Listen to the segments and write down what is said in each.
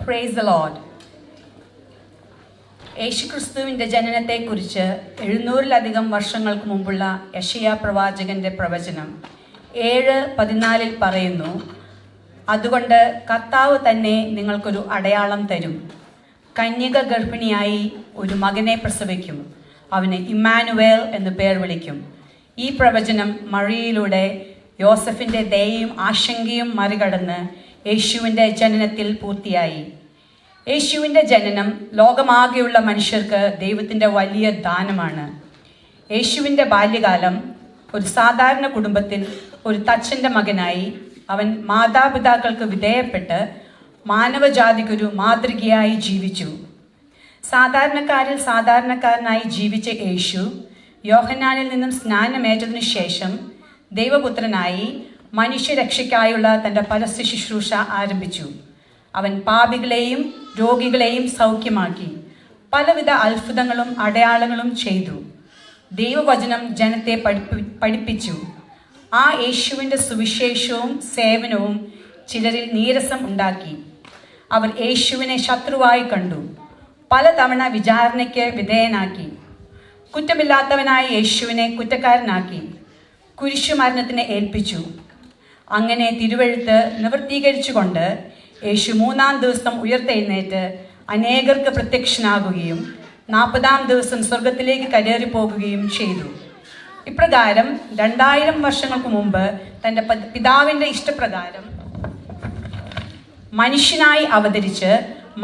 Praise the Lord. യേശുക്രിസ്തുവിൻ്റെ ജനനത്തെക്കുറിച്ച് 700-ലധികം വർഷങ്ങൾക്ക് മുമ്പുള്ള യെശയ്യാ പ്രവാചകന്റെ പ്രവചനം 7:14 പറയുന്നു, അതുകൊണ്ട് കർത്താവ് തന്നെ നിങ്ങൾക്കൊരു അടയാളം തരും. കന്യക ഗർഭിണിയായി ഒരു മകനെ പ്രസവിക്കും, അവന് ഇമ്മാനുവേൽ എന്ന് പേർ വിളിക്കും. ഈ പ്രവചനം മറിയയിലൂടെ യോസഫിൻ്റെ ദയയും ആശങ്കയും മറികടന്ന് യേശുവിൻ്റെ ജനനത്തിൽ പൂർത്തിയായി. യേശുവിൻ്റെ ജനനം ലോകമാകെയുള്ള മനുഷ്യർക്ക് ദൈവത്തിൻ്റെ വലിയ ദാനമാണ്. യേശുവിൻ്റെ ബാല്യകാലം ഒരു സാധാരണ കുടുംബത്തിൽ ഒരു തച്ചൻ്റെ മകനായി അവൻ മാതാപിതാക്കൾക്ക് വിധേയപ്പെട്ട് മാനവജാതിക്കൊരു മാതൃകയായി ജീവിച്ചു. സാധാരണക്കാരിൽ സാധാരണക്കാരനായി ജീവിച്ച യേശു യോഹന്നാനിൽ നിന്നും സ്നാനമേറ്റതിനു ശേഷം ദൈവപുത്രനായി മനുഷ്യരക്ഷയ്ക്കായുള്ള തൻ്റെ പരസ്യ ശുശ്രൂഷ ആരംഭിച്ചു. അവൻ പാപികളെയും രോഗികളെയും സൗഖ്യമാക്കി. പലവിധ അത്ഭുതങ്ങളും അടയാളങ്ങളും ചെയ്തു. ദൈവവചനം ജനത്തെ പഠിപ്പിച്ചു. ആ യേശുവിൻ്റെ സുവിശേഷവും സേവനവും ചിലരിൽ നീരസം ഉണ്ടാക്കി. അവർ യേശുവിനെ ശത്രുവായി കണ്ടു. പലതവണ വിചാരണയ്ക്ക് വിധേയനാക്കി. കുറ്റമില്ലാത്തവനായ യേശുവിനെ കുറ്റക്കാരനാക്കി കുരിശുമരണത്തിന് ഏൽപ്പിച്ചു. അങ്ങനെ തിരുവെഴുത്ത് നിവൃത്തീകരിച്ചുകൊണ്ട് യേശു 3-ാം ദിവസം ഉയർത്തെഴുന്നേറ്റ് അനേകർക്ക് പ്രത്യക്ഷനാകുകയും 40-ാം ദിവസം സ്വർഗത്തിലേക്ക് കയറിപ്പോകുകയും ചെയ്തു. ഇപ്രകാരം 2000 വർഷങ്ങൾക്ക് മുമ്പ് തൻ്റെ പിതാവിൻ്റെ ഇഷ്ടപ്രകാരം മനുഷ്യനായി അവതരിച്ച്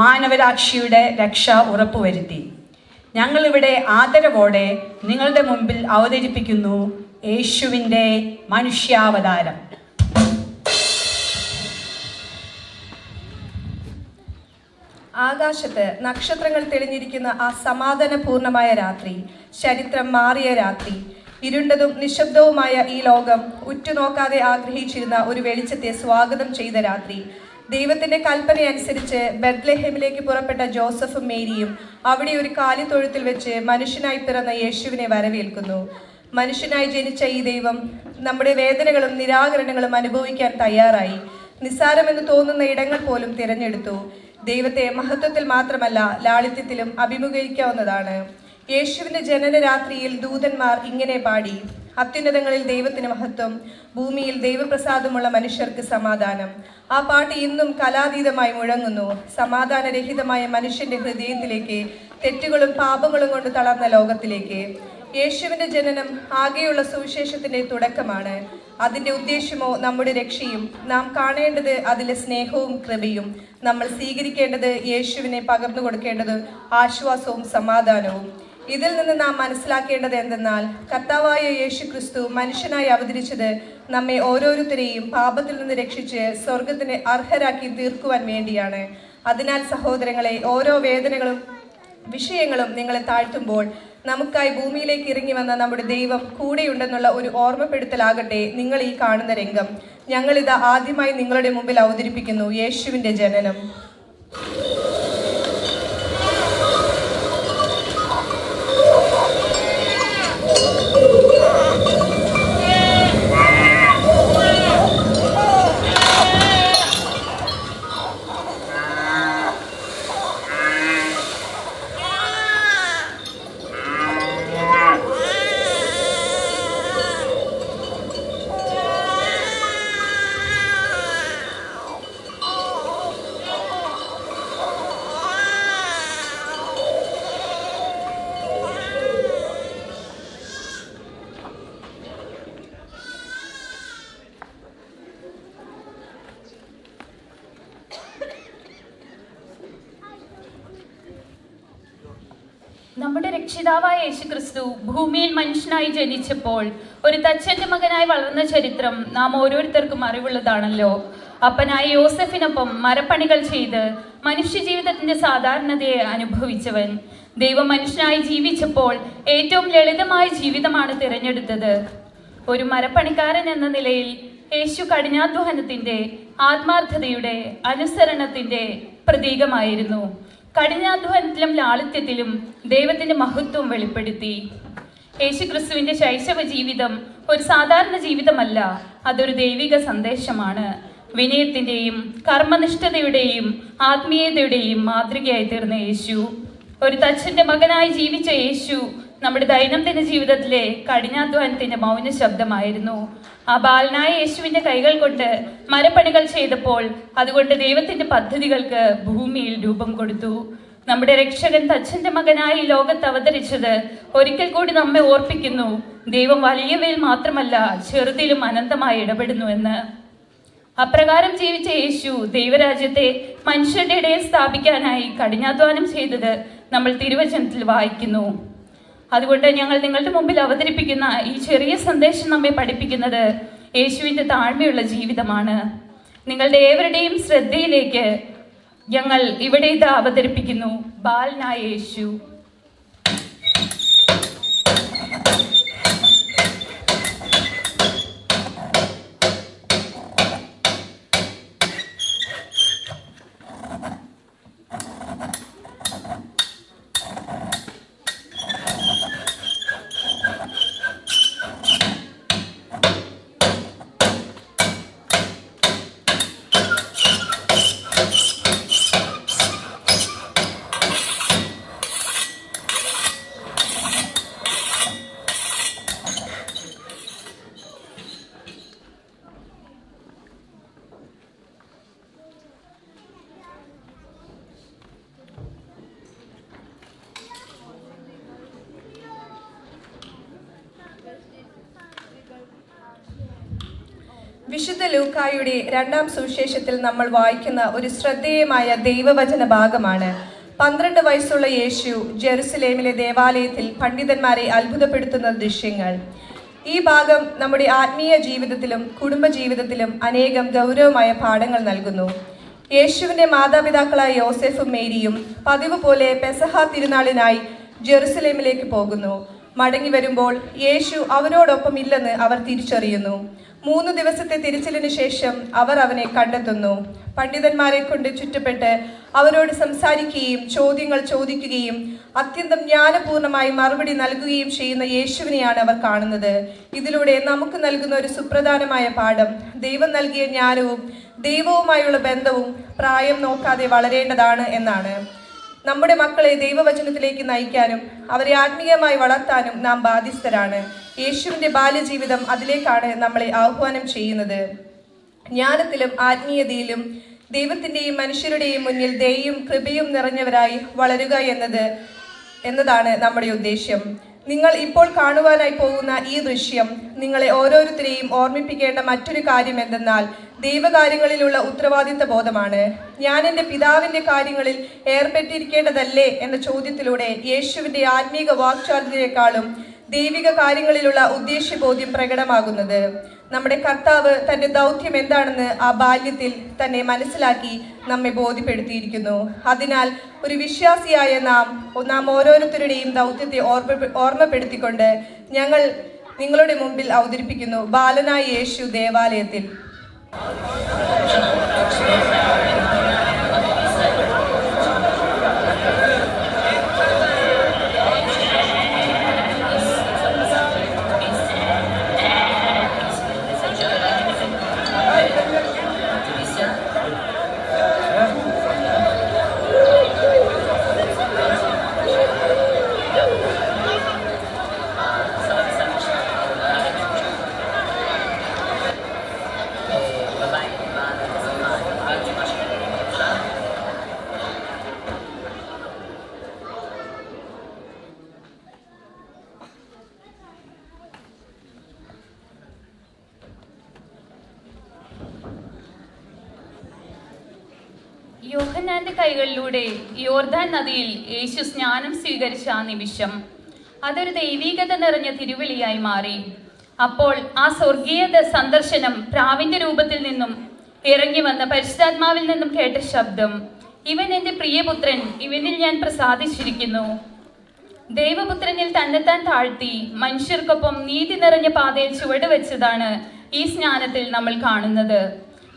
മാനവരാശിയുടെ രക്ഷ ഉറപ്പുവരുത്തി. ഞങ്ങളിവിടെ ആദരവോടെ നിങ്ങളുടെ മുമ്പിൽ അവതരിപ്പിക്കുന്നു യേശുവിൻ്റെ മനുഷ്യാവതാരം. ആകാശത്ത് നക്ഷത്രങ്ങൾ തെളിഞ്ഞിരിക്കുന്ന ആ സമാധാനപൂർണമായ രാത്രി, ചരിത്രം മാറിയ രാത്രി, ഇരുണ്ടതും നിശബ്ദവുമായ ഈ ലോകം ഉറ്റുനോക്കാതെ ആഗ്രഹിച്ചിരുന്ന ഒരു വെളിച്ചത്തെ സ്വാഗതം ചെയ്ത രാത്രി, ദൈവത്തിന്റെ കൽപ്പനയനുസരിച്ച് ബെത്ലഹേമിലേക്ക് പുറപ്പെട്ട ജോസഫും മേരിയും അവിടെ ഒരു കാലിത്തൊഴുത്തിൽ വെച്ച് മനുഷ്യനായി പിറന്ന യേശുവിനെ വരവേൽക്കുന്നു. മനുഷ്യനായി ജനിച്ച ഈ ദൈവം നമ്മുടെ വേദനകളും നിരാകരണങ്ങളും അനുഭവിക്കാൻ തയ്യാറായി. നിസ്സാരമെന്ന് തോന്നുന്ന ഇടങ്ങൾ പോലും തിരഞ്ഞെടുത്തു. ദൈവത്തെ മഹത്വത്തിൽ മാത്രമല്ല ലാളിത്യത്തിലും അഭിമുഖീകരിക്കാവുന്നതാണ്. യേശുവിന്റെ ജനന രാത്രിയിൽ ദൂതന്മാർ ഇങ്ങനെ പാടി: അത്യുന്നതങ്ങളിൽ ദൈവത്തിന് മഹത്വം, ഭൂമിയിൽ ദൈവപ്രസാദമുള്ള മനുഷ്യർക്ക് സമാധാനം. ആ പാട്ട് ഇന്നും കലാതീതമായി മുഴങ്ങുന്നു. സമാധാനരഹിതമായ മനുഷ്യന്റെ ഹൃദയത്തിലേക്ക്, തെറ്റുകളും പാപങ്ങളും കൊണ്ട് തളർന്ന ലോകത്തിലേക്ക്. യേശുവിന്റെ ജനനം ആകെയുള്ള സുവിശേഷത്തിന്റെ തുടക്കമാണ്. അതിന്റെ ഉദ്ദേശ്യമോ നമ്മുടെ രക്ഷയും. നാം കാണേണ്ടത് അതിലെ സ്നേഹവും കൃപയും. നമ്മൾ സ്വീകരിക്കേണ്ടത് യേശുവിനെ പകർന്നു കൊടുക്കേണ്ടത് ആശ്വാസവും സമാധാനവും. ഇതിൽ നിന്ന് നാം മനസ്സിലാക്കേണ്ടത് എന്തെന്നാൽ, കർത്താവായ യേശു ക്രിസ്തു മനുഷ്യനായി അവതരിച്ചത് നമ്മെ ഓരോരുത്തരെയും പാപത്തിൽ നിന്ന് രക്ഷിച്ച് സ്വർഗത്തിന് അർഹരാക്കി തീർക്കുവാൻ വേണ്ടിയാണ്. അതിനാൽ സഹോദരങ്ങളെ, ഓരോ വേദനകളും വിഷയങ്ങളും നിങ്ങളെ താഴ്ത്തുമ്പോൾ നമുക്കായി ഭൂമിയിലേക്ക് ഇറങ്ങി വന്ന നമ്മുടെ ദൈവം കൂടെയുണ്ടെന്നുള്ള ഒരു ഓർമ്മപ്പെടുത്തലാകട്ടെ നിങ്ങൾ ഈ കാണുന്ന രംഗം. ഞങ്ങളിത് ആദ്യമായി നിങ്ങളുടെ മുമ്പിൽ അവതരിപ്പിക്കുന്നു യേശുവിന്റെ ജനനം. നമ്മുടെ രക്ഷിതാവായ യേശുക്രിസ്തു ഭൂമിയിൽ മനുഷ്യനായി ജനിച്ചപ്പോൾ ഒരു തച്ചന്റെ മകനായി വളർന്ന ചരിത്രം നാം ഓരോരുത്തർക്കും അറിവുള്ളതാണല്ലോ. അപ്പനായ യോസഫിനൊപ്പം മരപ്പണികൾ ചെയ്ത് മനുഷ്യജീവിതത്തിന്റെ സാധാരണതയെ അനുഭവിച്ചവൻ, ദൈവം മനുഷ്യനായി ജീവിച്ചപ്പോൾ ഏറ്റവും ലളിതമായ ജീവിതമാണ് തിരഞ്ഞെടുത്തത്. ഒരു മരപ്പണിക്കാരൻ എന്ന നിലയിൽ യേശു കഠിനാധ്വാനത്തിന്റെ, ആത്മാർത്ഥതയുടെ, അനുസരണത്തിന്റെ പ്രതീകമായിരുന്നു. കഠിനാധ്വാനത്തിലും ലാളിത്യത്തിലും ദൈവത്തിന്റെ മഹത്വം വെളിപ്പെടുത്തി. യേശുക്രിസ്തുവിന്റെ ശൈശവ ജീവിതം ഒരു സാധാരണ ജീവിതമല്ല, അതൊരു ദൈവിക സന്ദേശമാണ്. വിനയത്തിൻ്റെയും കർമ്മനിഷ്ഠതയുടെയും ആത്മീയതയുടെയും മാതൃകയായി തീർന്ന യേശു, ഒരു തച്ചൻ്റെ മകനായി ജീവിച്ച യേശു നമ്മുടെ ദൈനംദിന ജീവിതത്തിലെ കഠിനാധ്വാനത്തിന്റെ മൗന ശബ്ദമായിരുന്നു. ആ ബാലനായ യേശുവിന്റെ കൈകൾ കൊണ്ട് മരപ്പണികൾ ചെയ്തപ്പോൾ അതുകൊണ്ട് ദൈവത്തിന്റെ പദ്ധതികൾക്ക് ഭൂമിയിൽ രൂപം കൊടുത്തു. നമ്മുടെ രക്ഷകൻ തച്ചന്റെ മകനായി ലോകത്ത് അവതരിച്ചത് ഒരിക്കൽ കൂടി നമ്മെ ഓർപ്പിക്കുന്നു, ദൈവം വലിയവയിൽ മാത്രമല്ല ചെറുതിലും അനന്തമായി ഇടപെടുന്നുവെന്ന്. അപ്രകാരം ജീവിച്ച യേശു ദൈവരാജ്യത്തെ മനുഷ്യരുടെ ഇടയിൽ സ്ഥാപിക്കാനായി കഠിനാധ്വാനം ചെയ്തത് നമ്മൾ തിരുവചനത്തിൽ വായിക്കുന്നു. അതുകൊണ്ട് ഞങ്ങൾ നിങ്ങളുടെ മുമ്പിൽ അവതരിപ്പിക്കുന്ന ഈ ചെറിയ സന്ദേശം നമ്മെ പഠിപ്പിക്കുന്നത് യേശുവിൻ്റെ താഴ്മയുള്ള ജീവിതമാണ്. നിങ്ങളുടെ ഏവരുടെയും ശ്രദ്ധയിലേക്ക് ഞങ്ങൾ ഇവിടെ ഇത് അവതരിപ്പിക്കുന്നു, ബാലനായ യേശു. വിശുദ്ധ ലൂക്കായുടെ 2-ാം സുവിശേഷത്തിൽ നമ്മൾ വായിക്കുന്ന ഒരു ശ്രദ്ധേയമായ ദൈവവചന ഭാഗമാണ്. 12 വയസ്സുള്ള യേശു ജെറുസലേമിലെ ദേവാലയത്തിൽ പണ്ഡിതന്മാരെ അത്ഭുതപ്പെടുത്തുന്ന ദൃശ്യങ്ങൾ. ഈ ഭാഗം നമ്മുടെ ആത്മീയ ജീവിതത്തിലും കുടുംബ ജീവിതത്തിലും അനേകം ഗൗരവമായ പാഠങ്ങൾ നൽകുന്നു. യേശുവിൻ്റെ മാതാപിതാക്കളായ യോസെഫും മേരിയും പതിവ് പോലെ പെസഹ തിരുനാളിനായി ജെറുസലേമിലേക്ക് പോകുന്നു. മടങ്ങി വരുമ്പോൾ യേശു അവരോടൊപ്പം ഇല്ലെന്ന് അവർ തിരിച്ചറിയുന്നു. 3 ദിവസത്തെ തിരച്ചിലിന് ശേഷം അവർ അവനെ കണ്ടെത്തുന്നു. പണ്ഡിതന്മാരെ കൊണ്ട് ചുറ്റപ്പെട്ട് അവരോട് സംസാരിക്കുകയും ചോദ്യങ്ങൾ ചോദിക്കുകയും അത്യന്തം ജ്ഞാനപൂർണമായി മറുപടി നൽകുകയും ചെയ്യുന്ന യേശുവിനെയാണ് അവർ കാണുന്നത്. ഇതിലൂടെ നമുക്ക് നൽകുന്ന ഒരു സുപ്രധാനമായ പാഠം, ദൈവം നൽകിയ ജ്ഞാനവും ദൈവവുമായുള്ള ബന്ധവും പ്രായം നോക്കാതെ വളരേണ്ടതാണ് എന്നാണ്. നമ്മുടെ മക്കളെ ദൈവവചനത്തിലേക്ക് നയിക്കാനും അവരെ ആത്മീയമായി വളർത്താനും നാം ബാധ്യസ്ഥരാണ്. യേശുവിൻ്റെ ബാല്യജീവിതം അതിലേക്കാണ് നമ്മളെ ആഹ്വാനം ചെയ്യുന്നത്. ജ്ഞാനത്തിലും ആത്മീയതയിലും ദൈവത്തിൻ്റെയും മനുഷ്യരുടെയും മുന്നിൽ ദയയും കൃപയും നിറഞ്ഞവരായി വളരുക എന്നതാണ് നമ്മുടെ ഉദ്ദേശ്യം. നിങ്ങൾ ഇപ്പോൾ കാണുവാനായി പോകുന്ന ഈ ദൃശ്യം നിങ്ങളെ ഓരോരുത്തരെയും ഓർമ്മിപ്പിക്കേണ്ട മറ്റൊരു കാര്യം എന്തെന്നാൽ ദൈവകാര്യങ്ങളിലുള്ള ഉത്തരവാദിത്ത ബോധമാണ്. ഞാൻ എൻ്റെ പിതാവിൻ്റെ കാര്യങ്ങളിൽ ഏർപ്പെട്ടിരിക്കേണ്ടതല്ലേ എന്ന ചോദ്യത്തിലൂടെ യേശുവിൻ്റെ ആത്മീക വാക്ചാതുര്യത്തെക്കാളും ദൈവിക കാര്യങ്ങളിലുള്ള ഉദ്ദേശ്യബോധ്യം പ്രകടമാകുന്നത്. നമ്മുടെ കർത്താവ് തൻ്റെ ദൗത്യം എന്താണെന്ന് ആ ബാല്യത്തിൽ തന്നെ മനസ്സിലാക്കി നമ്മെ ബോധ്യപ്പെടുത്തിയിരിക്കുന്നു. അതിനാൽ ഒരു വിശ്വാസിയായ നാം ഓരോരുത്തരുടെയും ദൗത്യത്തെ ഓർമ്മപ്പെടുത്തിക്കൊണ്ട് ഞങ്ങൾ നിങ്ങളുടെ മുമ്പിൽ അവതരിപ്പിക്കുന്നു ബാലനായ യേശു ദേവാലയത്തിൽ. യോഹന്നാന്റെ കൈകളിലൂടെ യോർദാൻ നദിയിൽ യേശു സ്നാനം സ്വീകരിച്ച ആ നിമിഷം അതൊരു ദൈവീകത നിറഞ്ഞ തിരുവിളിയായി മാറി. അപ്പോൾ ആ സ്വർഗീയ സന്ദർശനം പ്രാവിന്റെ രൂപത്തിൽ നിന്നും ഇറങ്ങി വന്ന പരിശുദ്ധാത്മാവിൽ നിന്നും കേട്ട ശബ്ദം, ഇവൻ എൻ്റെ പ്രിയപുത്രൻ, ഇവനിൽ ഞാൻ പ്രസാദിച്ചിരിക്കുന്നു. ദൈവപുത്രനിൽ തന്നെത്താൻ താഴ്ത്തി മനുഷ്യർക്കൊപ്പം നീതി നിറഞ്ഞ പാതയിൽ ചുവടുവെച്ചതാണ് ഈ സ്നാനത്തിൽ നമ്മൾ കാണുന്നത്.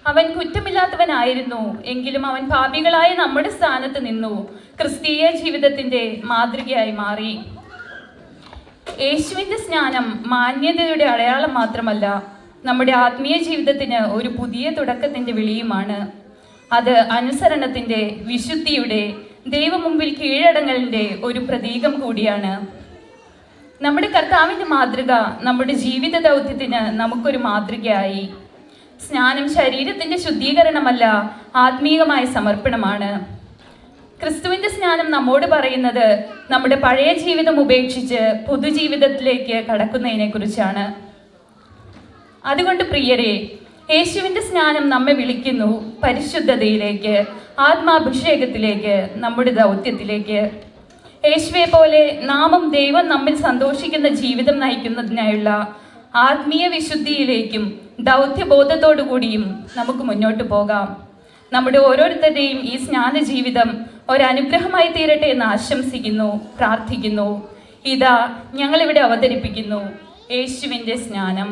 അവൻ കുറ്റമില്ലാത്തവനായിരുന്നു, എങ്കിലും അവൻ പാപികളായ നമ്മുടെ സ്ഥാനത്ത് നിന്നു ക്രിസ്തീയ ജീവിതത്തിന്റെ മാതൃകയായി മാറി. യേശുവിന്റെ സ്നാനം മാന്യതയുടെ അടയാളം മാത്രമല്ല, നമ്മുടെ ആത്മീയ ജീവിതത്തിന് ഒരു പുതിയ തുടക്കത്തിൻ്റെ വിളിയുമാണ്. അത് അനുസരണത്തിൻ്റെ, വിശുദ്ധിയുടെ, ദൈവമുമ്പിൽ കീഴടങ്ങലിൻ്റെ ഒരു പ്രതീകം കൂടിയാണ്. നമ്മുടെ കർത്താവിൻ്റെ മാതൃക നമ്മുടെ ജീവിത ദൗത്യത്തിന് നമുക്കൊരു മാതൃകയായി. സ്നാനം ശരീരത്തിൻ്റെ ശുദ്ധീകരണമല്ല, ആത്മീയമായ സമർപ്പണമാണ്. ക്രിസ്തുവിൻ്റെ സ്നാനം നമ്മോട് പറയുന്നത് നമ്മുടെ പഴയ ജീവിതം ഉപേക്ഷിച്ച് പുതുജീവിതത്തിലേക്ക് കടക്കുന്നതിനെ കുറിച്ചാണ്. അതുകൊണ്ട് പ്രിയരെ, യേശുവിൻ്റെ സ്നാനം നമ്മെ വിളിക്കുന്നു പരിശുദ്ധതയിലേക്ക്, ആത്മാഭിഷേകത്തിലേക്ക്, നമ്മുടെ ദൗത്യത്തിലേക്ക്. യേശുവെ പോലെ നാമും ദൈവം നമ്മിൽ സന്തോഷിക്കുന്ന ജീവിതം നയിക്കുന്നതിനായുള്ള ആത്മീയ വിശുദ്ധിയിലേക്കും ദൗത്യബോധത്തോടു കൂടിയും നമുക്ക് മുന്നോട്ട് പോകാം. നമ്മുടെ ഓരോരുത്തരുടെയും ഈ സ്നാന ജീവിതം ഒരനുഗ്രഹമായി തീരട്ടെ എന്ന് ആശംസിക്കുന്നു, പ്രാർത്ഥിക്കുന്നു. ഇതാ ഞങ്ങളിവിടെ അവതരിപ്പിക്കുന്നു യേശുവിൻ്റെ സ്നാനം.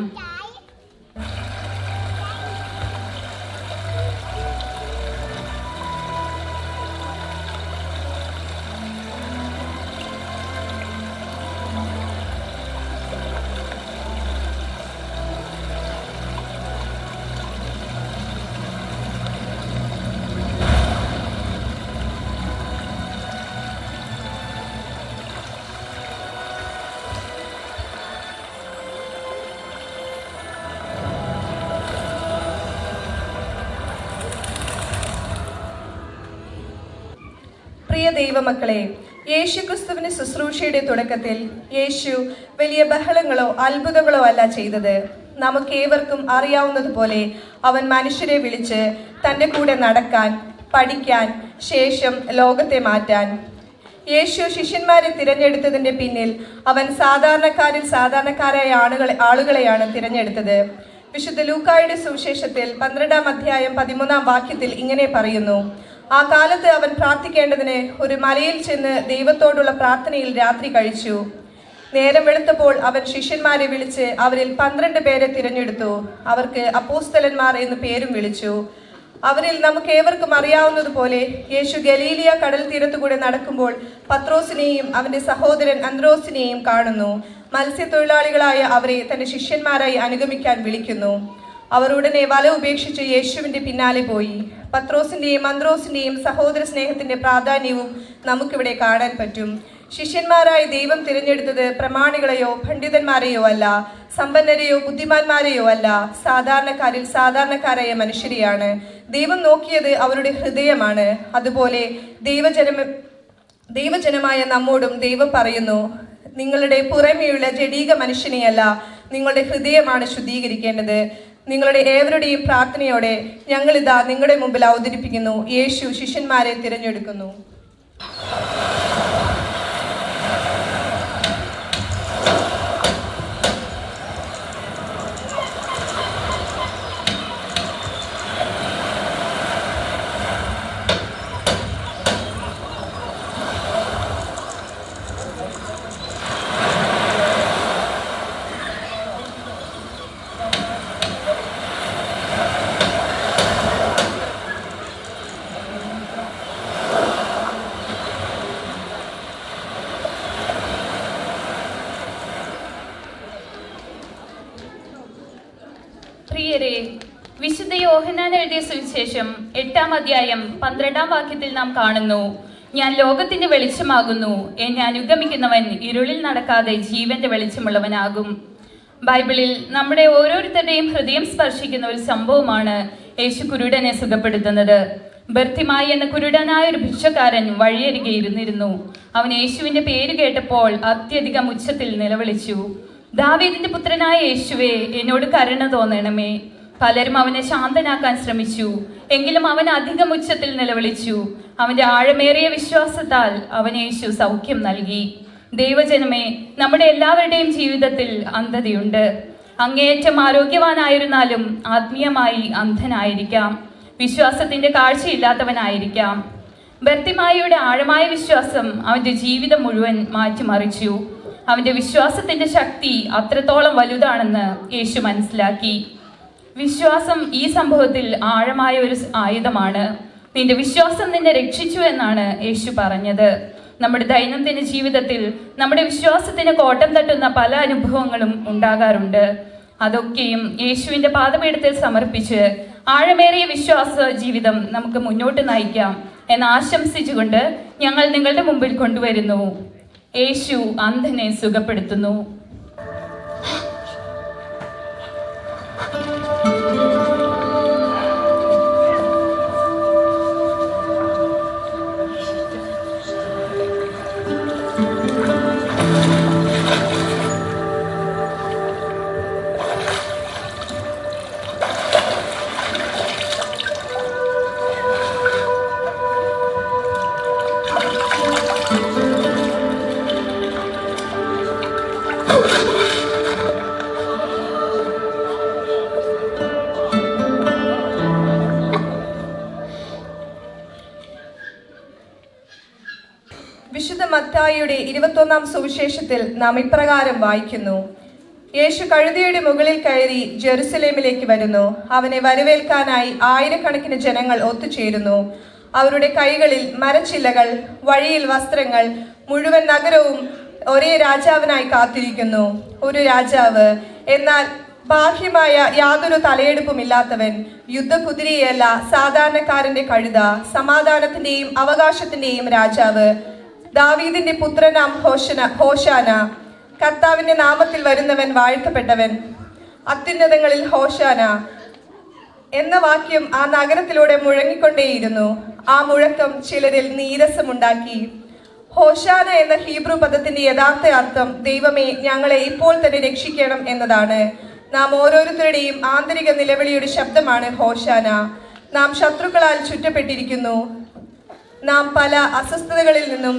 പ്രിയ ദൈവമക്കളെ, യേശുക്രിസ്തുവിന്റെ ശുശ്രൂഷയുടെ തുടക്കത്തിൽ യേശു വലിയ ബഹളങ്ങളോ അത്ഭുതങ്ങളോ അല്ല ചെയ്തത്. നമുക്കേവർക്കും അറിയാവുന്നതുപോലെ അവൻ മനുഷ്യരെ വിളിച്ച് തൻ്റെ കൂടെ നടക്കാൻ, പഠിക്കാൻ, ശേഷം ലോകത്തെ മാറ്റാൻ. യേശു ശിഷ്യന്മാരെ തിരഞ്ഞെടുത്തതിൻ്റെ പിന്നിൽ അവൻ സാധാരണക്കാരിൽ സാധാരണക്കാരായ ആളുകളെയാണ് തിരഞ്ഞെടുത്തത്. വിശുദ്ധ ലൂക്കായുടെ സുവിശേഷത്തിൽ 12-ാം അധ്യായം 13-ാം വാക്യത്തിൽ ഇങ്ങനെ പറയുന്നു: ആ കാലത്ത് അവൻ പ്രാർത്ഥിക്കേണ്ടതിന് ഒരു മലയിൽ ചെന്ന് ദൈവത്തോടുള്ള പ്രാർത്ഥനയിൽ രാത്രി കഴിച്ചു. നേരം വെളുത്തപ്പോൾ അവൻ ശിഷ്യന്മാരെ വിളിച്ച് അവരിൽ 12 പേരെ തിരഞ്ഞെടുത്തു. അവർക്ക് അപ്പോസ്തലന്മാർ എന്ന് പേരും വിളിച്ചു. അവരിൽ നമുക്കേവർക്കും അറിയാവുന്നതുപോലെ യേശു ഗലീലിയ കടൽ തീരത്തുകൂടെ നടക്കുമ്പോൾ പത്രോസിനെയും അവന്റെ സഹോദരൻ അന്ത്രോസിനെയും കാണുന്നു. മത്സ്യത്തൊഴിലാളികളായ അവരെ തന്റെ ശിഷ്യന്മാരായി അനുഗമിക്കാൻ വിളിക്കുന്നു. അവർ ഉടനെ വല ഉപേക്ഷിച്ച് യേശുവിന്റെ പിന്നാലെ പോയി. പത്രോസിന്റെയും അന്ത്രോസിന്റെയും സഹോദര സ്നേഹത്തിന്റെ പ്രാധാന്യവും നമുക്കിവിടെ കാണാൻ പറ്റും. ശിഷ്യന്മാരായി ദൈവം തിരഞ്ഞെടുത്തത് പ്രമാണികളെയോ പണ്ഡിതന്മാരെയോ അല്ല, സമ്പന്നരെയോ ബുദ്ധിമാന്മാരെയോ അല്ല, സാധാരണക്കാരിൽ സാധാരണക്കാരായ മനുഷ്യരെയാണ്. ദൈവം നോക്കിയത് അവരുടെ ഹൃദയമാണ്. അതുപോലെ ദൈവജനമായ നമ്മോടും ദൈവം പറയുന്നു: നിങ്ങളുടെ പുറമേയുള്ള ജഡീക മനുഷ്യനെയല്ല, നിങ്ങളുടെ ഹൃദയമാണ് ശുദ്ധീകരിക്കേണ്ടത്. നിങ്ങളുടെ ഏവരുടെയും പ്രാർത്ഥനയോടെ ഞങ്ങളിതാ നിങ്ങളുടെ മുമ്പിൽ അവതരിപ്പിക്കുന്നു യേശു ശിഷ്യന്മാരെ തിരഞ്ഞെടുക്കുന്നു. പ്രിയരെ, വിശുദ്ധ യോഹന്നാൻ എഴുതിയ സുവിശേഷം 8-ാം അധ്യായം 12-ാം വാക്യത്തിൽ നാം കാണുന്നു: ഞാൻ ലോകത്തിന്റെ വെളിച്ചമാകുന്നു, എന്നെ അനുഗമിക്കുന്നവൻ ഇരുളിൽ നടക്കാതെ ജീവന്റെ വെളിച്ചമുള്ളവനാകും. ബൈബിളിൽ നമ്മുടെ ഓരോരുത്തരുടെയും ഹൃദയം സ്പർശിക്കുന്ന ഒരു സംഭവമാണ് യേശു കുരുടനെ സുഖപ്പെടുത്തുന്നത്. ബർത്തിമായി എന്ന കുരുടനായ ഒരു ഭിക്ഷക്കാരൻ വഴിയരികെ ഇരുന്നിരുന്നു. അവൻ യേശുവിന്റെ പേര് കേട്ടപ്പോൾ അത്യധികം ഉച്ചത്തിൽ നിലവിളിച്ചു: ദാവീദിന്റെ പുത്രനായ യേശുവേ, എന്നോട് കരുണ തോന്നണമേ. പലരും അവനെ ശാന്തനാക്കാൻ ശ്രമിച്ചു, എങ്കിലും അവൻ അധികം ഉച്ചത്തിൽ നിലവിളിച്ചു. അവന്റെ ആഴമേറിയ വിശ്വാസത്താൽ അവന് യേശു സൗഖ്യം നൽകി. ദൈവജനമേ, നമ്മുടെ എല്ലാവരുടെയും ജീവിതത്തിൽ അന്ധതയുണ്ട്. അങ്ങേയറ്റം ആരോഗ്യവാനായിരുന്നാലും ആത്മീയമായി അന്ധനായിരിക്കാം, വിശ്വാസത്തിന്റെ കാഴ്ചയില്ലാത്തവനായിരിക്കാം. ബർത്തിമായിയുടെ ആഴമായ വിശ്വാസം അവന്റെ ജീവിതം മുഴുവൻ മാറ്റിമറിച്ചു. അവന്റെ വിശ്വാസത്തിന്റെ ശക്തി അത്രത്തോളം വലുതാണെന്ന് യേശു മനസ്സിലാക്കി. വിശ്വാസം ഈ സംഭവത്തിൽ ആഴമായ ഒരു ആയുധമാണ്. നിന്റെ വിശ്വാസം നിന്നെ രക്ഷിച്ചു എന്നാണ് യേശു പറഞ്ഞത്. നമ്മുടെ ദൈനംദിന ജീവിതത്തിൽ നമ്മുടെ വിശ്വാസത്തിന് കോട്ടം തട്ടുന്ന പല അനുഭവങ്ങളും ഉണ്ടാകാറുണ്ട്. അതൊക്കെയും യേശുവിൻ്റെ പാദപീഠത്തിൽ സമർപ്പിച്ച് ആഴമേറിയ വിശ്വാസ ജീവിതം നമുക്ക് മുന്നോട്ട് നയിക്കാം എന്ന് ആശംസിച്ചുകൊണ്ട് ഞങ്ങൾ നിങ്ങളുടെ മുമ്പിൽ കൊണ്ടുവരുന്നു. യേശു അന്ധനെ സുഖപ്പെടുത്തുന്നു. വിശുദ്ധ മത്തായിയുടെ 21-ാം സുവിശേഷത്തിൽ നാം ഇപ്രകാരം വായിക്കുന്നു: യേശു കഴുതയുടെ മുകളിൽ കയറി ജെറുസലേമിലേക്ക് വരുന്നു. അവനെ വരവേൽക്കാനായി ആയിരക്കണക്കിന് ജനങ്ങൾ ഒത്തുചേരുന്നു. അവരുടെ കൈകളിൽ മരച്ചില്ലകൾ, വഴിയിൽ വസ്ത്രങ്ങൾ. മുഴുവൻ നഗരവും ഒരേ രാജാവിനായി കാത്തിരിക്കുന്നു. ഒരു രാജാവ്, എന്നാൽ ബാഹ്യമായ യാതൊരു തലയെടുപ്പുമില്ലാത്തവൻ, യുദ്ധകുതിരയല്ല, സാധാരണക്കാരന്റെ കഴുത, സമാധാനത്തിന്റെയും അവകാശത്തിന്റെയും രാജാവ്, ദാവീദിന്റെ പുത്രനാം ഹോശാന. കർത്താവിന്റെ നാമത്തിൽ വരുന്നവൻ വാഴ്ത്തപ്പെട്ടവൻ, അത്യുന്നതങ്ങളിൽ ഹോശാന എന്ന വാക്യം ആ നഗരത്തിലൂടെ മുഴങ്ങിക്കൊണ്ടേയിരുന്നു. ആ മുഴക്കം ചിലരിൽ നീരസമുണ്ടാക്കി. ഹോശാന എന്ന ഹീബ്രു പദത്തിന്റെ യഥാർത്ഥ അർത്ഥം ദൈവമേ, ഞങ്ങളെ ഇപ്പോൾ തന്നെ രക്ഷിക്കണം എന്നതാണ്. നാം ഓരോരുത്തരുടെയും ആന്തരിക നിലവിളിയുടെ ശബ്ദമാണ് ഹോശാന. നാം ശത്രുക്കളാൽ ചുറ്റപ്പെട്ടിരിക്കുന്നു. നാം പല അസ്വസ്ഥതകളിൽ നിന്നും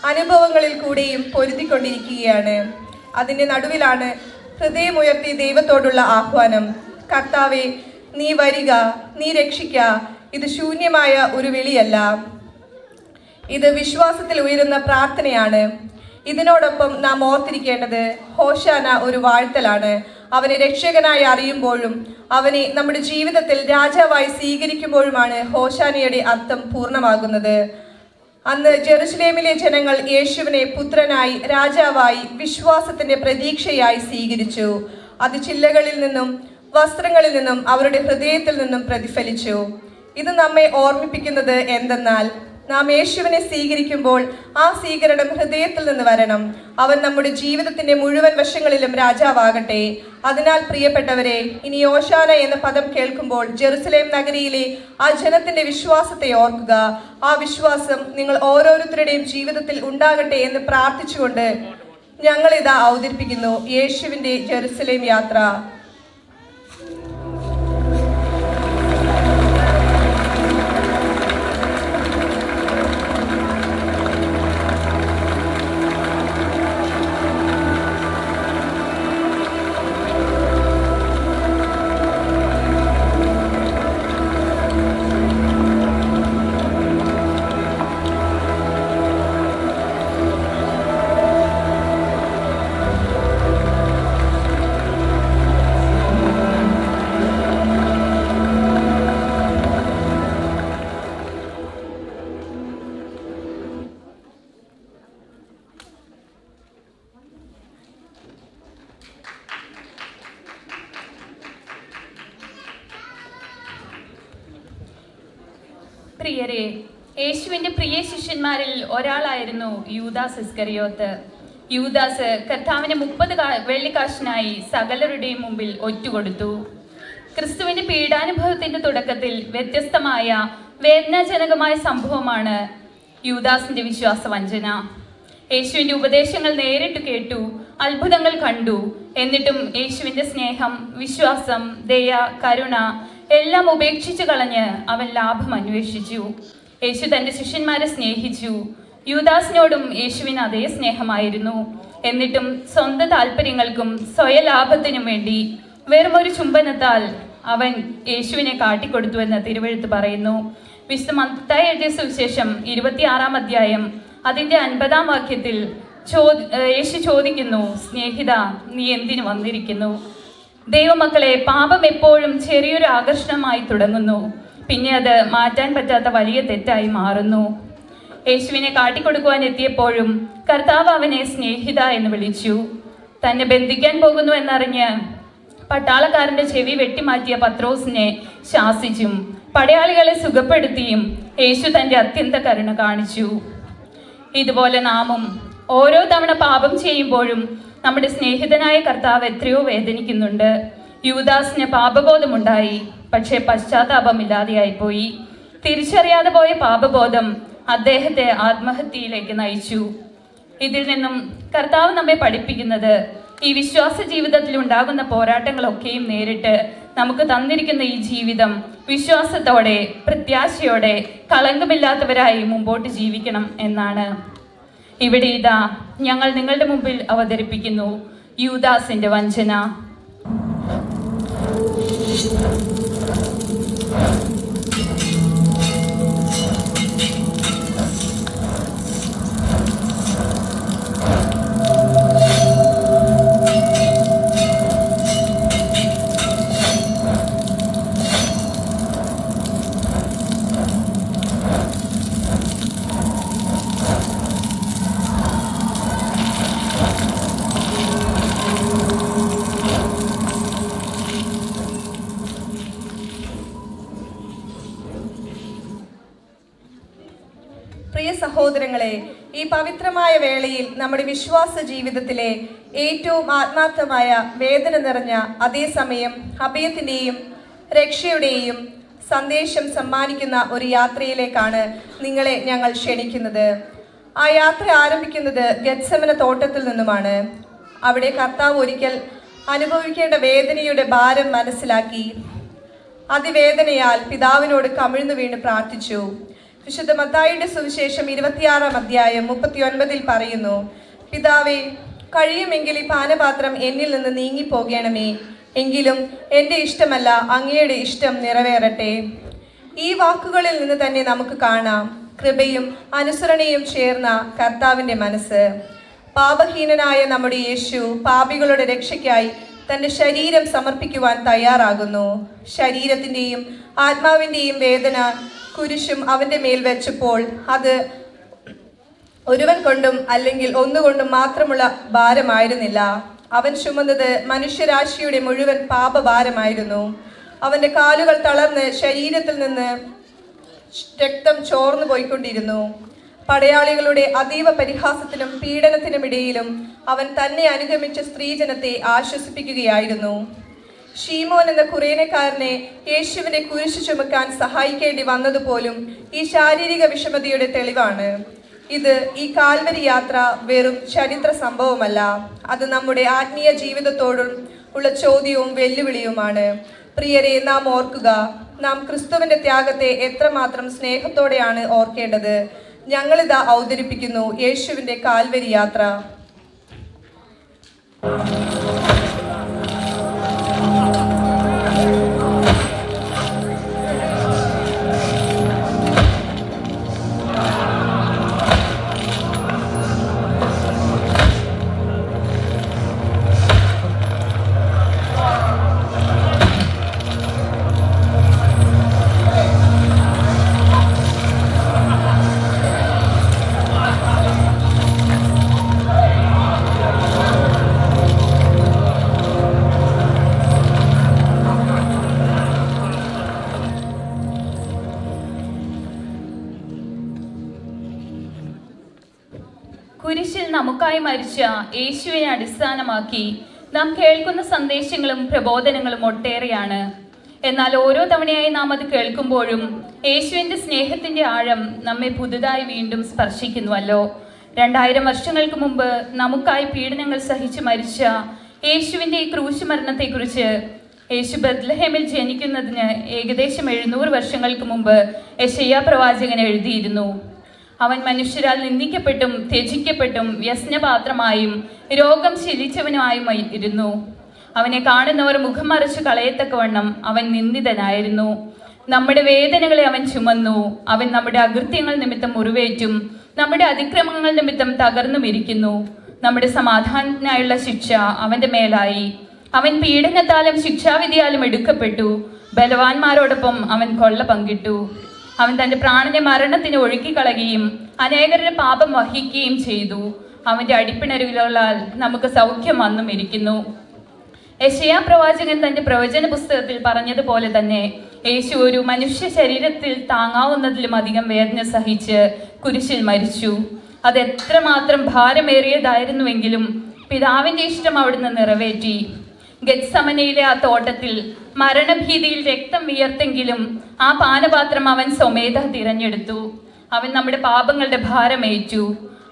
അനുഭവങ്ങളിൽ കൂടെയും പൊരുതിക്കൊണ്ടിരിക്കുകയാണ്. അതിൻ്റെ നടുവിലാണ് ഹൃദയമുയർത്തി ദൈവത്തോടുള്ള ആഹ്വാനം. കർത്താവെ, നീ വരിക, നീ രക്ഷിക്ക. ഇത് ശൂന്യമായ ഒരു വിളിയല്ല, ഇത് വിശ്വാസത്തിൽ ഉയരുന്ന പ്രാർത്ഥനയാണ്. ഇതിനോടൊപ്പം നാം ഓർത്തിരിക്കേണ്ടത് ഹോശാന ഒരു വാഴ്ത്തലാണ്. അവനെ രക്ഷകനായി അറിയുമ്പോഴും അവനെ നമ്മുടെ ജീവിതത്തിൽ രാജാവായി സ്വീകരിക്കുമ്പോഴുമാണ് ഹോശാനയുടെ അർത്ഥം പൂർണ്ണമാകുന്നത്. അന്ന് ജെറുസലേമിലെ ജനങ്ങൾ യേശുവിനെ പുത്രനായി, രാജാവായി, വിശ്വാസത്തിന്റെ പ്രതീക്ഷയായി സ്വീകരിച്ചു. അത് ചില്ലകളിൽ നിന്നും വസ്ത്രങ്ങളിൽ നിന്നും അവരുടെ ഹൃദയത്തിൽ നിന്നും പ്രതിഫലിച്ചു. ഇത് നമ്മെ ഓർമ്മിപ്പിക്കുന്നത് എന്തെന്നാൽ, നാം യേശുവിനെ സ്വീകരിക്കുമ്പോൾ ആ സ്വീകരണം ഹൃദയത്തിൽ നിന്ന് വരണം. അവൻ നമ്മുടെ ജീവിതത്തിന്റെ മുഴുവൻ വശങ്ങളിലും രാജാവാകട്ടെ. അതിനാൽ പ്രിയപ്പെട്ടവരെ, ഇനി ഹോശാന എന്ന പദം കേൾക്കുമ്പോൾ ജെറുസലേം നഗരിയിലെ ആ ജനത്തിന്റെ വിശ്വാസത്തെ ഓർക്കുക. ആ വിശ്വാസം നിങ്ങൾ ഓരോരുത്തരുടെയും ജീവിതത്തിൽ ഉണ്ടാകട്ടെ എന്ന് പ്രാർത്ഥിച്ചുകൊണ്ട് ഞങ്ങളിതാ അവതരിപ്പിക്കുന്നു യേശുവിന്റെ ജെറുസലേം യാത്ര. പ്രിയരെ, യേശുവിന്റെ പ്രിയ ശിഷ്യന്മാരിൽ ഒരാളായിരുന്നു യൂദാസ് ഇസ്കറിയോത്ത്. യൂദാസ് കർത്താവിന് 30 വെള്ളിക്കാശിനായി സകലരുടെയും മുമ്പിൽ ഒറ്റുകൊടുത്തു. ക്രിസ്തുവിന്റെ പീഡാനുഭവത്തിന്റെ തുടക്കത്തിൽ വ്യത്യസ്തമായ വേദനാജനകമായ സംഭവമാണ് യൂദാസിന്റെ വിശ്വാസവഞ്ചന. യേശുവിന്റെ ഉപദേശങ്ങൾ നേരിട്ട് കേട്ടു, അത്ഭുതങ്ങൾ കണ്ടു. എന്നിട്ടും യേശുവിന്റെ സ്നേഹം, വിശ്വാസം, ദയ, കരുണ എല്ലാം ഉപേക്ഷിച്ചു കളഞ്ഞ് അവൻ ലാഭം അന്വേഷിച്ചു. യേശു തന്റെ ശിഷ്യന്മാരെ സ്നേഹിച്ചു. യൂദാസിനോടും യേശുവിന് അതേ സ്നേഹമായിരുന്നു. എന്നിട്ടും സ്വന്തം താല്പര്യങ്ങൾക്കും സ്വയലാഭത്തിനും വേണ്ടി വെറുമൊരു ചുംബനത്താൽ അവൻ യേശുവിനെ കാട്ടിക്കൊടുത്തു എന്ന് തിരുവെഴുത്ത് പറയുന്നു. വിശുദ്ധ മത്തായി എഴുതിയ സുവിശേഷം 26-ാം അധ്യായം അതിന്റെ 50-ാം വാക്യത്തിൽ യേശു ചോദിക്കുന്നു, സ്നേഹിത, നീ എന്തിനു വന്നിരിക്കുന്നു? ദൈവമക്കളെ, പാപം എപ്പോഴും ചെറിയൊരു ആകർഷണമായി തുടങ്ങുന്നു, പിന്നെ അത് മാറ്റാൻ പറ്റാത്ത വലിയ തെറ്റായി മാറുന്നു. യേശുവിനെ കാട്ടിക്കൊടുക്കുവാൻ എത്തിയപ്പോഴും കർത്താവ് അവനെ സ്നേഹിത എന്ന് വിളിച്ചു. തന്നെ ബന്ധിക്കാൻ പോകുന്നു എന്നറിഞ്ഞ് പട്ടാളക്കാരന്റെ ചെവി വെട്ടിമാറ്റിയ പത്രോസിനെ ശാസിച്ചും പടയാളികളെ സുഖപ്പെടുത്തിയും യേശു തന്റെ അത്യന്ത കരുണ കാണിച്ചു. ഇതുപോലെ നാമും ഓരോ തവണ പാപം ചെയ്യുമ്പോഴും നമ്മുടെ സ്നേഹിതനായ കർത്താവ് എത്രയോ വേദനിക്കുന്നുണ്ട്. യൂദാസിന് പാപബോധമുണ്ടായി, പക്ഷേ പശ്ചാത്താപമില്ലാതെയായിപ്പോയി. തിരിച്ചറിയാതെ പോയ പാപബോധം അദ്ദേഹത്തെ ആത്മഹത്യയിലേക്ക് നയിച്ചു. ഇതിൽ നിന്നും കർത്താവ് നമ്മെ പഠിപ്പിക്കുന്നത് ഈ വിശ്വാസ ജീവിതത്തിൽ ഉണ്ടാകുന്ന പോരാട്ടങ്ങളൊക്കെയും നേരിട്ട് നമുക്ക് തന്നിരിക്കുന്ന ഈ ജീവിതം വിശ്വാസത്തോടെ, പ്രത്യാശയോടെ, കളങ്കമില്ലാത്തവരായി മുമ്പോട്ട് ജീവിക്കണം എന്നാണ്. ഇവിടെ ഇതാ ഞങ്ങൾ നിങ്ങളുടെ മുമ്പിൽ അവതരിപ്പിക്കുന്നു യൂദാസിന്റെ വഞ്ചന. പ്രിയ സഹോദരങ്ങളെ, ഈ പവിത്രമായ വേളയിൽ നമ്മുടെ വിശ്വാസ ജീവിതത്തിലെ ഏറ്റവും ആത്മാർത്ഥമായ വേദന നിറഞ്ഞ അതേസമയം അഭയത്തിൻ്റെയും രക്ഷയുടെയും സന്ദേശം സമ്മാനിക്കുന്ന ഒരു യാത്രയിലേക്കാണ് നിങ്ങളെ ഞങ്ങൾ ക്ഷണിക്കുന്നത്. ആ യാത്ര ആരംഭിക്കുന്നത് ഗെത്സമന തോട്ടത്തിൽ നിന്നുമാണ്. അവിടെ കർത്താവ് ഒരിക്കൽ അനുഭവിക്കേണ്ട വേദനയുടെ ഭാരം മനസ്സിലാക്കി അതിവേദനയാൽ പിതാവിനോട് കമിഴ്ന്നു വീണ് പ്രാർത്ഥിച്ചു. വിശുദ്ധ മത്തായിയുടെ സുവിശേഷം 26-ാം അധ്യായം 39 പറയുന്നു, പിതാവേ, കഴിയുമെങ്കിൽ ഈ പാനപാത്രം എന്നിൽ നിന്ന് നീങ്ങിപ്പോകണമേ, എങ്കിലും എൻ്റെ ഇഷ്ടമല്ല അങ്ങയുടെ ഇഷ്ടം നിറവേറട്ടെ. ഈ വാക്കുകളിൽ നിന്ന് തന്നെ നമുക്ക് കാണാം കൃപയും അനുസരണയും ചേർന്ന കർത്താവിൻ്റെ മനസ്സ്. പാപഹീനനായ നമ്മുടെ യേശു പാപികളുടെ രക്ഷയ്ക്കായി തൻ്റെ ശരീരം സമർപ്പിക്കുവാൻ തയ്യാറാകുന്നു. ശരീരത്തിൻ്റെയും ആത്മാവിൻ്റെയും വേദന കുരിശും അവൻ്റെ മേൽ വെച്ചപ്പോൾ അത് ഒരുവൻ കൊണ്ടും അല്ലെങ്കിൽ ഒന്നുകൊണ്ടും മാത്രമുള്ള ഭാരമായിരുന്നില്ല. അവൻ ചുമന്നത് മനുഷ്യരാശിയുടെ മുഴുവൻ പാപഭാരമായിരുന്നു. അവൻ്റെ കാലുകൾ തളർന്ന് ശരീരത്തിൽ നിന്ന് രക്തം ചോർന്നു പോയിക്കൊണ്ടിരുന്നു. പടയാളികളുടെ അതീവ പരിഹാസത്തിനും പീഡനത്തിനുമിടയിലും അവൻ തന്നെ അനുഗമിച്ച സ്ത്രീജനത്തെ ആശ്വസിപ്പിക്കുകയായിരുന്നു. ഷീമോൻ എന്ന കുറേനക്കാരനെ യേശുവിനെ കുരിശു ചുമക്കാൻ സഹായിക്കേണ്ടി വന്നതുപോലും ഈ ശാരീരിക വിഷമതയുടെ തെളിവാണ്. ഇത് ഈ കാൽവരി യാത്ര വെറും ചരിത്ര സംഭവമല്ല, അത് നമ്മുടെ ആത്മീയ ജീവിതത്തോടും ഉള്ള ചോദ്യവും വെല്ലുവിളിയുമാണ്. പ്രിയരെ, നാം ഓർക്കുക, നാം ക്രിസ്തുവിന്റെ ത്യാഗത്തെ എത്രമാത്രം സ്നേഹത്തോടെയാണ് ഓർക്കേണ്ടത്. ഞങ്ങളിതാ അവതരിപ്പിക്കുന്നു യേശുവിന്റെ കാൽവരി യാത്ര. കുരിശിൽ നമുക്കായി മരിച്ച യേശുവിനെ അടിസ്ഥാനമാക്കി നാം കേൾക്കുന്ന സന്ദേശങ്ങളും പ്രബോധനങ്ങളും ഒട്ടേറെയാണ്. എന്നാൽ ഓരോ തവണയായി നാം അത് കേൾക്കുമ്പോഴും യേശുവിൻ്റെ സ്നേഹത്തിൻ്റെ ആഴം നമ്മെ പുതുതായി വീണ്ടും സ്പർശിക്കുന്നുവല്ലോ. 2000 വർഷങ്ങൾക്ക് മുമ്പ് നമുക്കായി പീഡനങ്ങൾ സഹിച്ച് മരിച്ച യേശുവിൻ്റെ ഈ ക്രൂശ് മരണത്തെക്കുറിച്ച് യേശു ബത്ലഹേമിൽ ജനിക്കുന്നതിന് ഏകദേശം 700 വർഷങ്ങൾക്ക് മുമ്പ് യെശയ്യാ പ്രവാചകൻ എഴുതിയിരുന്നു. അവൻ മനുഷ്യരാൽ നിന്ദിക്കപ്പെട്ടും ത്യജിക്കപ്പെട്ടും വ്യസനപാത്രമായും രോഗം ശീലിച്ചവനുമായും ഇരുന്നു. അവനെ കാണുന്നവർ മുഖം മറച്ചു കളയത്തക്കവണ്ണം അവൻ നിന്ദിതനായിരുന്നു. നമ്മുടെ വേദനകളെ അവൻ ചുമന്നു. അവൻ നമ്മുടെ അകൃത്യങ്ങൾ നിമിത്തം മുറിവേറ്റും നമ്മുടെ അതിക്രമങ്ങൾ നിമിത്തം തകർന്നും ഇരിക്കുന്നു. നമ്മുടെ സമാധാനത്തിനായുള്ള ശിക്ഷ അവന്റെ മേലായി. അവൻ പീഡനത്താലും ശിക്ഷാവിധിയാലും എടുക്കപ്പെട്ടു. ബലവാന്മാരോടൊപ്പം അവൻ കൊള്ള പങ്കിട്ടു. അവൻ തന്റെ പ്രാണനെ മരണത്തിന് ഒഴുക്കിക്കളയുകയും അനേകരുടെ പാപം വഹിക്കുകയും ചെയ്തു. അവന്റെ അടിപ്പിണരുകളാൽ നമുക്ക് സൗഖ്യം വന്നും ഇരിക്കുന്നു. യെശയ്യാ പ്രവാചകൻ തന്റെ പ്രവചന പുസ്തകത്തിൽ പറഞ്ഞതുപോലെ തന്നെ യേശു ഒരു മനുഷ്യ ശരീരത്തിൽ താങ്ങാവുന്നതിലും അധികം വേദന സഹിച്ച് കുരിശിൽ മരിച്ചു. അത് എത്രമാത്രം ഭാരമേറിയതായിരുന്നുവെങ്കിലും പിതാവിന്റെ ഇഷ്ടം അവിടുന്ന് നിറവേറ്റി. ഗെത്സമനയിലെ ആ തോട്ടത്തിൽ മരണഭീതിയിൽ രക്തം വിയർത്തെങ്കിലും ആ പാനപാത്രം അവൻ സ്വമേധ തിരഞ്ഞെടുത്തു. അവൻ നമ്മുടെ പാപങ്ങളുടെ ഭാരമേറ്റു.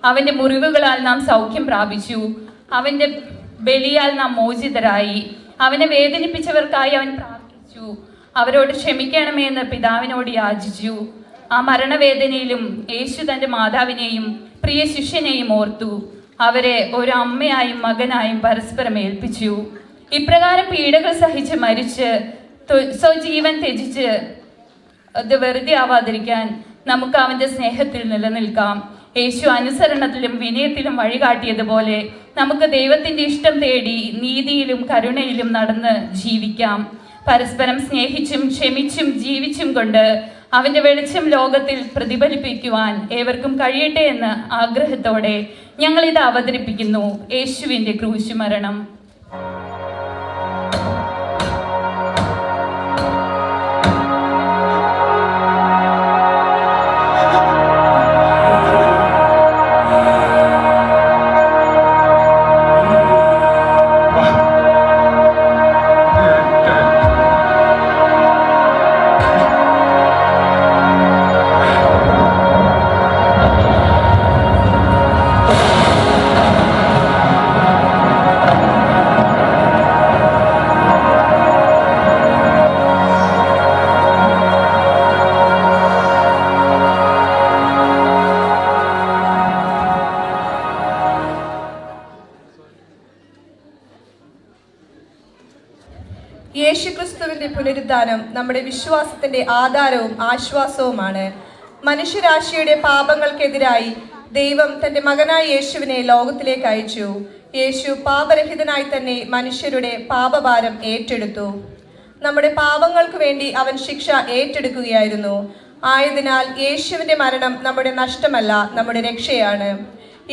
അവന്റെ മുറിവുകളാൽ നാം സൗഖ്യം പ്രാപിച്ചു. അവന്റെ ബലിയാൽ നാം മോചിതരായി. അവനെ വേദനിപ്പിച്ചവർക്കായി അവൻ പ്രാർത്ഥിച്ചു. അവരോട് ക്ഷമിക്കണമേ എന്ന് പിതാവിനോട് യാചിച്ചു. ആ മരണവേദനയിലും യേശു തന്റെ മാതാവിനെയും പ്രിയ ശിഷ്യനെയും ഓർത്തു. അവരെ ഒരു അമ്മയായും മകനായും പരസ്പരം ഏൽപ്പിച്ചു. ഇപ്രകാരം പീഡകൾ സഹിച്ച് മരിച്ച് സ്വജീവൻ ത്യജിച്ച് അത് വെറുതെ ആവാതിരിക്കാൻ നമുക്ക് അവന്റെ സ്നേഹത്തിൽ നിലനിൽക്കാം. യേശു അനുസരണത്തിലും വിനയത്തിലും വഴികാട്ടിയതുപോലെ നമുക്ക് ദൈവത്തിന്റെ ഇഷ്ടം തേടി നീതിയിലും കരുണയിലും നടന്ന് ജീവിക്കാം. പരസ്പരം സ്നേഹിച്ചും ക്ഷമിച്ചും ജീവിച്ചും കൊണ്ട് അവന്റെ വെളിച്ചം ലോകത്തിൽ പ്രതിഫലിപ്പിക്കുവാൻ ഏവർക്കും കഴിയട്ടെ എന്ന ആഗ്രഹത്തോടെ ഞങ്ങളിത് അവതരിപ്പിക്കുന്നു. യേശുവിന്റെ ക്രൂശുമരണം. യേശുക്രിസ്തുവിന്റെ പുനരുദ്ധാനം നമ്മുടെ വിശ്വാസത്തിന്റെ ആധാരവും ആശ്വാസവുമാണ്. മനുഷ്യരാശിയുടെ പാപങ്ങൾക്കെതിരായി ദൈവം തന്റെ മകനായ യേശുവിനെ ലോകത്തിലേക്ക് അയച്ചു. യേശു പാപരഹിതനായി തന്നെ മനുഷ്യരുടെ പാപഭാരം ഏറ്റെടുത്തു. നമ്മുടെ പാപങ്ങൾക്ക് വേണ്ടി അവൻ ശിക്ഷ ഏറ്റെടുക്കുകയായിരുന്നു. ആയതിനാൽ യേശുവിന്റെ മരണം നമ്മുടെ നഷ്ടമല്ല, നമ്മുടെ രക്ഷയാണ്.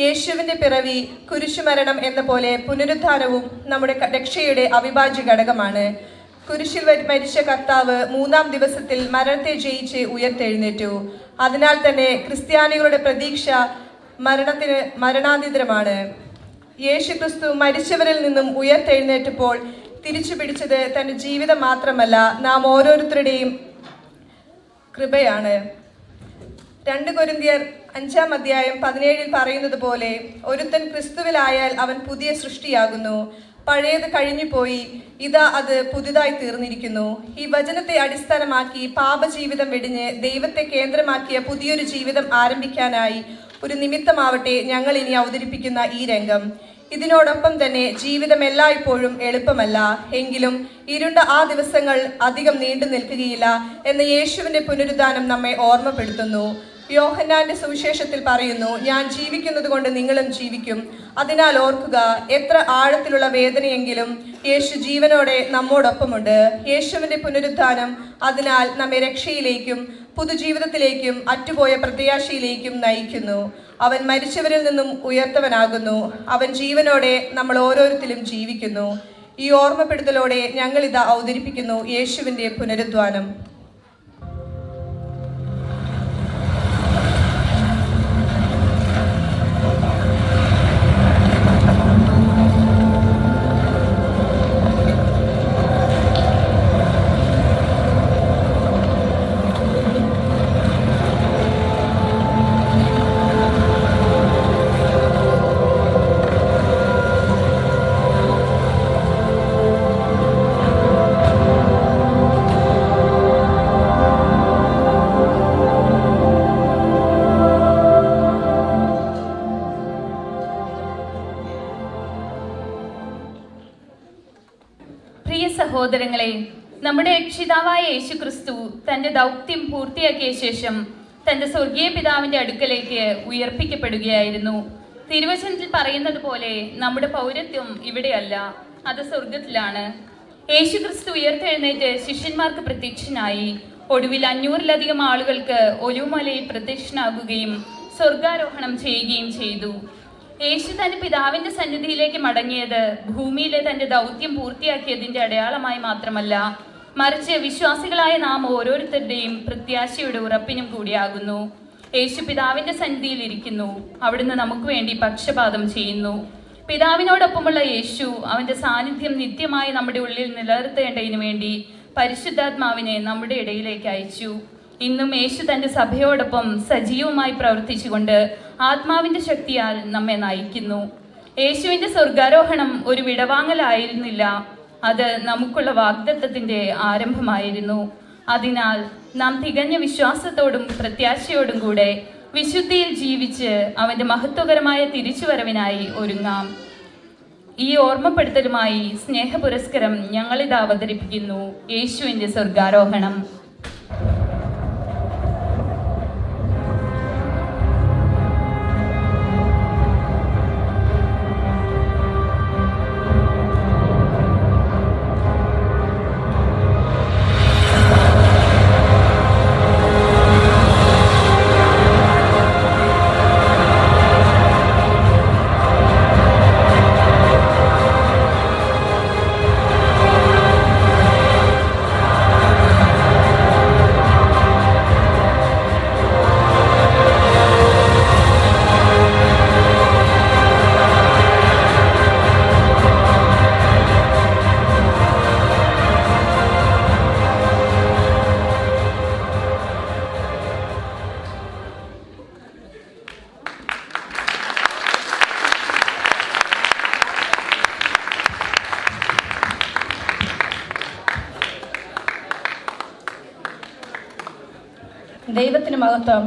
യേശുവിന്റെ പിറവി, കുരിശുമരണം എന്ന പോലെ പുനരുദ്ധാനവും നമ്മുടെ രക്ഷയുടെ അവിഭാജ്യ ഘടകമാണ്. കുരിശിൽ മരിച്ച കർത്താവ് മൂന്നാം ദിവസത്തിൽ മരണത്തെ ജയിച്ച് ഉയർത്തെഴുന്നേറ്റു. അതിനാൽ തന്നെ ക്രിസ്ത്യാനികളുടെ പ്രതീക്ഷ മരണാനന്തരമാണ്. യേശുക്രിസ്തു മരിച്ചവരിൽ നിന്നും ഉയർത്തെഴുന്നേറ്റപ്പോൾ തിരിച്ചു പിടിച്ചത് തന്റെ ജീവിതം മാത്രമല്ല, നാം ഓരോരുത്തരുടെയും കൃപയാണ്. 2 കൊരിന്ത്യർ 5-ാം അധ്യായം 17 പറയുന്നത് പോലെ, ഒരുത്തൻ ക്രിസ്തുവിലായാൽ അവൻ പുതിയ സൃഷ്ടിയാകുന്നു, പഴയത് കഴിഞ്ഞുപോയി, ഇതാ അത് പുതുതായി തീർന്നിരിക്കുന്നു. ഈ വചനത്തെ അടിസ്ഥാനമാക്കി പാപജീവിതം വെടിഞ്ഞ് ദൈവത്തെ കേന്ദ്രമാക്കിയ പുതിയൊരു ജീവിതം ആരംഭിക്കാനായി ഒരു നിമിത്തമാവട്ടെ ഞങ്ങൾ ഇനി അവതരിപ്പിക്കുന്ന ഈ രംഗം. ഇതിനോടൊപ്പം തന്നെ ജീവിതം എല്ലായ്പ്പോഴും എളുപ്പമല്ല, എങ്കിലും ഇരുണ്ട ആ ദിവസങ്ങൾ അധികം നീണ്ടു നിൽക്കുകയില്ല എന്ന് യേശുവിന്റെ പുനരുദ്ധാനം നമ്മെ ഓർമ്മപ്പെടുത്തുന്നു. യോഹന്നാന്റെ സുവിശേഷത്തിൽ പറയുന്നു, ഞാൻ ജീവിക്കുന്നത് കൊണ്ട് നിങ്ങളും ജീവിക്കും. അതിനാൽ ഓർക്കുക, എത്ര ആഴത്തിലുള്ള വേദനയെങ്കിലും യേശു ജീവനോടെ നമ്മോടൊപ്പമുണ്ട്. യേശുവിന്റെ പുനരുദ്ധാനം അതിനാൽ നമ്മെ രക്ഷയിലേക്കും പുതുജീവിതത്തിലേക്കും അറ്റുപോയ പ്രത്യാശയിലേക്കും നയിക്കുന്നു. അവൻ മരിച്ചവരിൽ നിന്നും ഉയർത്തവനാകുന്നു. അവൻ ജീവനോടെ നമ്മൾ ഓരോരുത്തരും ജീവിക്കുന്നു. ഈ ഓർമ്മപ്പെടുത്തലോടെ ഞങ്ങളിത് അവതരിപ്പിക്കുന്നു യേശുവിന്റെ പുനരുദ്ധാനം. സഹോദരങ്ങളെ, നമ്മുടെ രക്ഷിതാവായ യേശു ക്രിസ്തു തന്റെ ദൗത്യം പൂർത്തിയാക്കിയ ശേഷം തന്റെ സ്വർഗീയ പിതാവിന്റെ അടുക്കലേക്ക് ഉയർപ്പിക്കപ്പെടുകയായിരുന്നു. തിരുവചനത്തിൽ പറയുന്നത് പോലെ നമ്മുടെ പൗരത്വം ഇവിടെയല്ല, അത് സ്വർഗത്തിലാണ്. യേശു ക്രിസ്തു ഉയർത്തെഴുന്നേറ്റ് ശിഷ്യന്മാർക്ക് പ്രത്യക്ഷനായി. ഒടുവിൽ 500-ലധികം ആളുകൾക്ക് ഒലിവുമലയിൽ പ്രത്യക്ഷനാകുകയും സ്വർഗാരോഹണം ചെയ്യുകയും ചെയ്തു. യേശു തന്റെ പിതാവിന്റെ സന്നിധിയിലേക്ക് മടങ്ങിയത് ഭൂമിയിലെ തന്റെ ദൗത്യം പൂർത്തിയാക്കിയതിന്റെ അടയാളമായി മാത്രമല്ല, മറിച്ച് വിശ്വാസികളായ നാം ഓരോരുത്തരുടെയും പ്രത്യാശയുടെ ഉറപ്പിനും കൂടിയാകുന്നു. യേശു പിതാവിന്റെ സന്നിധിയിൽ ഇരിക്കുന്നു. അവിടുന്ന് നമുക്ക് വേണ്ടി പക്ഷപാതം ചെയ്യുന്നു. പിതാവിനോടൊപ്പമുള്ള യേശു അവന്റെ സാന്നിധ്യം നിത്യമായി നമ്മുടെ ഉള്ളിൽ നിലനിർത്തേണ്ടതിനു വേണ്ടി പരിശുദ്ധാത്മാവിനെ നമ്മുടെ ഇടയിലേക്ക് അയച്ചു. ഇന്നും യേശു തന്റെ സഭയോടൊപ്പം സജീവമായി പ്രവർത്തിച്ചുകൊണ്ട് ആത്മാവിന്റെ ശക്തിയാൽ നമ്മെ നയിക്കുന്നു. യേശുവിന്റെ സ്വർഗാരോഹണം ഒരു വിടവാങ്ങലായിരുന്നില്ല, അത് നമുക്കുള്ള വാഗ്ദത്തത്തിന്റെ ആരംഭമായിരുന്നു. അതിനാൽ നാം തികഞ്ഞ വിശ്വാസത്തോടും പ്രത്യാശയോടും കൂടെ വിശുദ്ധിയിൽ ജീവിച്ച് അവന്റെ മഹത്വകരമായ തിരിച്ചുവരവിനായി ഒരുങ്ങാം. ഈ ഓർമ്മപ്പെടുത്തലുമായി സ്നേഹപുരസ്കരം ഞങ്ങളിത് അവതരിപ്പിക്കുന്നു. യേശുവിന്റെ സ്വർഗാരോഹണം. ദൈവത്തിന് മഹത്വം.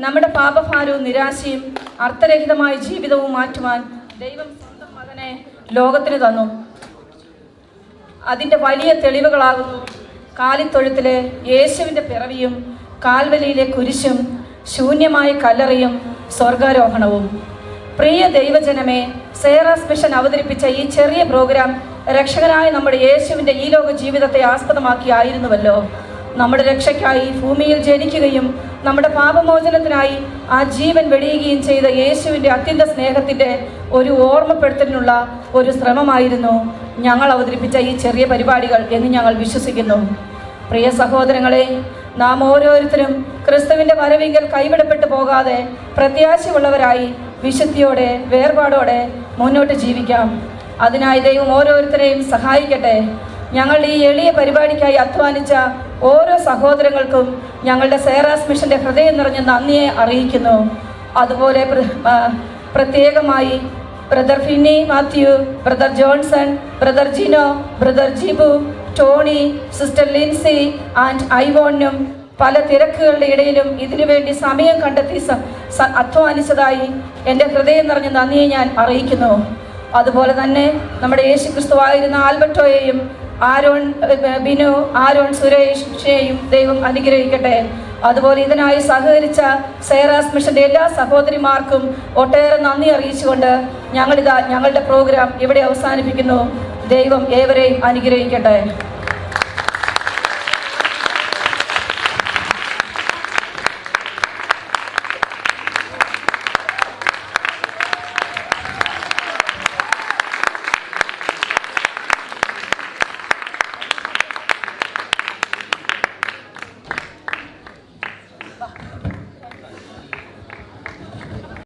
നമ്മുടെ പാപഭാരവും നിരാശയും അർത്ഥരഹിതമായ ജീവിതവും മാറ്റുവാൻ ദൈവം സ്വന്തം മകനെ ലോകത്തിന് തന്നു. അതിൻ്റെ വലിയ തെളിവുകളാകുന്നു കാലിത്തൊഴുത്തിലെ യേശുവിൻ്റെ പിറവിയും കാൽവലിയിലെ കുരിശും ശൂന്യമായ കല്ലറയും സ്വർഗാരോഹണവും. പ്രിയ ദൈവജനമേ, സേറാസ് മിഷൻ അവതരിപ്പിച്ച ഈ ചെറിയ പ്രോഗ്രാം രക്ഷകനായ നമ്മുടെ യേശുവിൻ്റെ ഈ ലോക ജീവിതത്തെ ആസ്പദമാക്കിയായിരുന്നുവല്ലോ. നമ്മുടെ രക്ഷയ്ക്കായി ഭൂമിയിൽ ജനിക്കുകയും നമ്മുടെ പാപമോചനത്തിനായി ആ ജീവൻ വെടിയുകയും ചെയ്ത യേശുവിൻ്റെ അത്യന്ത സ്നേഹത്തിൻ്റെ ഒരു ഓർമ്മപ്പെടുത്തലിനുള്ള ഒരു ശ്രമമായിരുന്നു ഞങ്ങൾ അവതരിപ്പിച്ച ഈ ചെറിയ പരിപാടികൾ എന്ന് ഞങ്ങൾ വിശ്വസിക്കുന്നു. പ്രിയ സഹോദരങ്ങളെ, നാം ഓരോരുത്തരും ക്രിസ്തുവിൻ്റെ വരവിങ്കൽ കൈവിടപ്പെട്ടു പോകാതെ പ്രത്യാശയുള്ളവരായി വിശുദ്ധിയോടെ വേർപാടോടെ മുന്നോട്ട് ജീവിക്കാം. അതിനായി ദൈവം ഓരോരുത്തരെയും സഹായിക്കട്ടെ. ഞങ്ങൾ ഈ എളിയ പരിപാടിക്കായി അധ്വാനിച്ച ഓരോ സഹോദരങ്ങൾക്കും ഞങ്ങളുടെ സേറാസ് മിഷന്റെ ഹൃദയം നിറഞ്ഞ നന്ദിയെ അറിയിക്കുന്നു. അതുപോലെ പ്രത്യേകമായി brother Finny Mathew, brother Johnson, brother Gino, brother Jibu, Tony, sister Lincy and ഐവോണിനും പല തിരക്കുകളുടെ ഇടയിലും ഇതിനുവേണ്ടി സമയം കണ്ടെത്തി അധ്വാനിച്ചതായി എൻ്റെ ഹൃദയം നിറഞ്ഞ നന്ദിയെ ഞാൻ അറിയിക്കുന്നു. അതുപോലെ തന്നെ നമ്മുടെ യേശു ക്രിസ്തുവായിരുന്ന ആൽബർട്ടോയെയും ആരോൺ ബിനു, ആരോൺ സുരേഷിനെയും ദൈവം അനുഗ്രഹിക്കട്ടെ. അതുപോലെ ഇതിനായി സഹകരിച്ച സേറാസ് മിഷന്റെ എല്ലാ സഹോദരിമാർക്കും ഒട്ടേറെ നന്ദി അറിയിച്ചുകൊണ്ട് ഞങ്ങളുടെ പ്രോഗ്രാം ഇവിടെ അവസാനിപ്പിക്കുന്നു. ദൈവം ഏവരെയും അനുഗ്രഹിക്കട്ടെ.